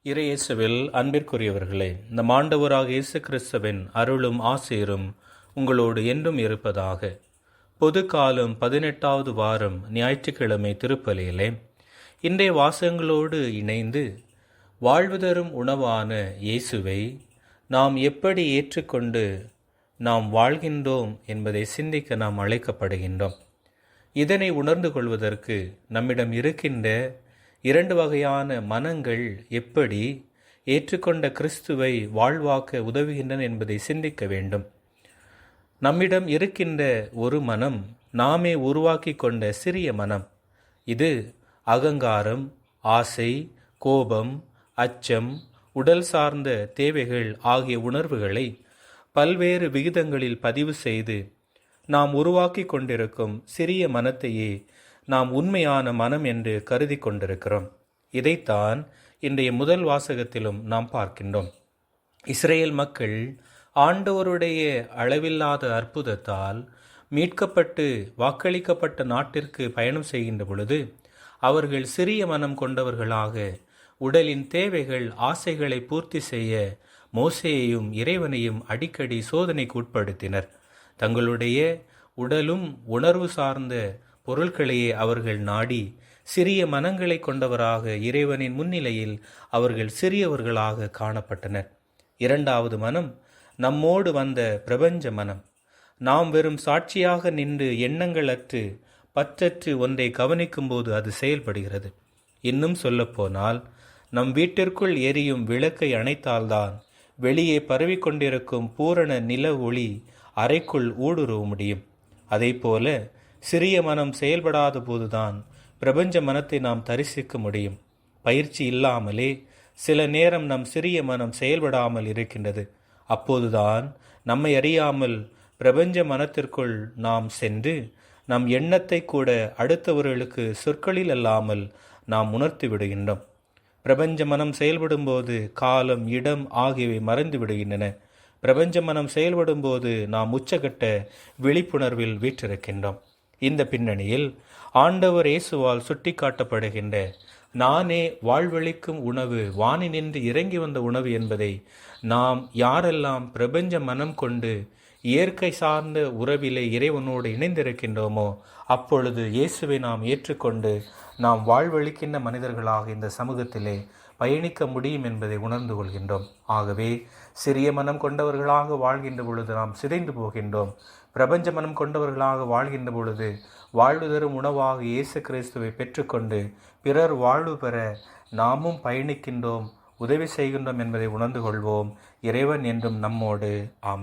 இறையேசுவில் அன்பிற்குரியவர்களே, நம் ஆண்டவராக இயேசு கிறிஸ்துவின் அருளும் ஆசீரும் உங்களோடு என்றும் இருப்பதாக. பொது காலம் 18வது வாரம் ஞாயிற்றுக்கிழமை திருப்பலியிலே இன்றைய வாசகங்களோடு இணைந்து வாழ்வு தரும் உணவான இயேசுவை நாம் எப்படி ஏற்றுக்கொண்டு நாம் வாழ்கின்றோம் என்பதை சிந்திக்க நாம் அழைக்கப்படுகின்றோம். இதனை உணர்ந்து கொள்வதற்கு நம்மிடம் இருக்கின்ற 2 வகையான மனங்கள் எப்படி ஏற்றுக்கொண்ட கிறிஸ்துவை வாழ்வாக்க உதவுகின்றன என்பதை சிந்திக்க வேண்டும். நம்மிடம் இருக்கின்ற ஒரு மனம் நாமே உருவாக்கி கொண்ட சிறிய மனம். இது அகங்காரம், ஆசை, கோபம், அச்சம், உடல் சார்ந்த தேவைகள் ஆகிய உணர்வுகளை பல்வேறு விகிதங்களில் பதிவு செய்து நாம் உருவாக்கி கொண்டிருக்கும் சிறிய மனத்தையே நாம் உண்மையான மனம் என்று கருதி கொண்டிருக்கிறோம். இதைத்தான் இன்றைய முதல் வாசகத்திலும் நாம் பார்க்கின்றோம். இஸ்ரேல் மக்கள் ஆண்டவருடைய அளவில்லாத அற்புதத்தால் மீட்கப்பட்டு வாக்களிக்கப்பட்ட நாட்டிற்கு பயணம் செய்கின்ற பொழுது அவர்கள் சிறிய மனம் கொண்டவர்களாக உடலின் தேவைகள், ஆசைகளை பூர்த்தி செய்ய மோசேயையும் இறைவனையும் அடிக்கடி சோதனைக்கு உட்படுத்தினர். தங்களுடைய உடலும் உணர்வு சார்ந்த பொருட்களையே அவர்கள் நாடி சிறிய மனங்களை கொண்டவராக இறைவனின் முன்னிலையில் அவர்கள் சிறியவர்களாக காணப்பட்டனர். 2வது மனம் நம்மோடு வந்த பிரபஞ்ச மனம். நாம் வெறும் சாட்சியாக நின்று எண்ணங்கள் அற்று பற்றற்று ஒன்றை கவனிக்கும் போது அது செயல்படுகிறது. இன்னும் சொல்லப்போனால் நம் வீட்டிற்குள் எரியும் விளக்கை அணைத்தால்தான் வெளியே பரவிக்கொண்டிருக்கும் பூரண நில ஒளி அறைக்குள் ஊடுருவ முடியும். அதேபோல சிறிய மனம் செயல்படாத போதுதான் பிரபஞ்ச மனத்தை நாம் தரிசிக்க முடியும். பயிற்சி இல்லாமலே சில நேரம் நம் சிறிய மனம் செயல்படாமல் இருக்கின்றது. அப்போதுதான் நம்மை அறியாமல் பிரபஞ்ச மனத்திற்குள் நாம் சென்று நம் எண்ணத்தை கூட அடுத்தவர்களுக்கு சொற்களில் அல்லாமல் நாம் உணர்த்தி விடுகின்றோம். பிரபஞ்ச மனம் செயல்படும் போது காலம், இடம் ஆகியவை மறைந்து விடுகின்றன. பிரபஞ்ச மனம் செயல்படும் போது நாம் உச்சகட்ட விழிப்புணர்வில் வீற்றிருக்கின்றோம். இந்த பின்னணியில் ஆண்டவர் இயேசுவால் சுட்டி காட்டப்படுகின்ற நானே வாழ்வளிக்கும் உணவு, வானினின்று இறங்கி வந்த உணவு என்பதை நாம் யாரெல்லாம் பிரபஞ்ச மனம் கொண்டு இயற்கை சார்ந்த உறவிலே இறைவனோடு இணைந்திருக்கின்றோமோ அப்பொழுது இயேசுவை நாம் ஏற்றுக்கொண்டு நாம் வாழ்வளிக்கின்ற மனிதர்களாக இந்த சமூகத்திலே பயணிக்க முடியும் என்பதை உணர்ந்து கொள்கின்றோம். ஆகவே சிறிய மனம் கொண்டவர்களாக வாழ்கின்ற பொழுது நாம் சிதைந்து போகின்றோம். பிரபஞ்ச மனம் கொண்டவர்களாக வாழ்கின்ற பொழுது வாழ்வு தரும் உணவாக இயேசு கிறிஸ்துவை பெற்றுக்கொண்டு பிறர் வாழ்வு பெற நாமும் பயணிக்கின்றோம், உதவி செய்கின்றோம் என்பதை உணர்ந்து கொள்வோம். இறைவன் என்றும் நம்மோடு. ஆமென்.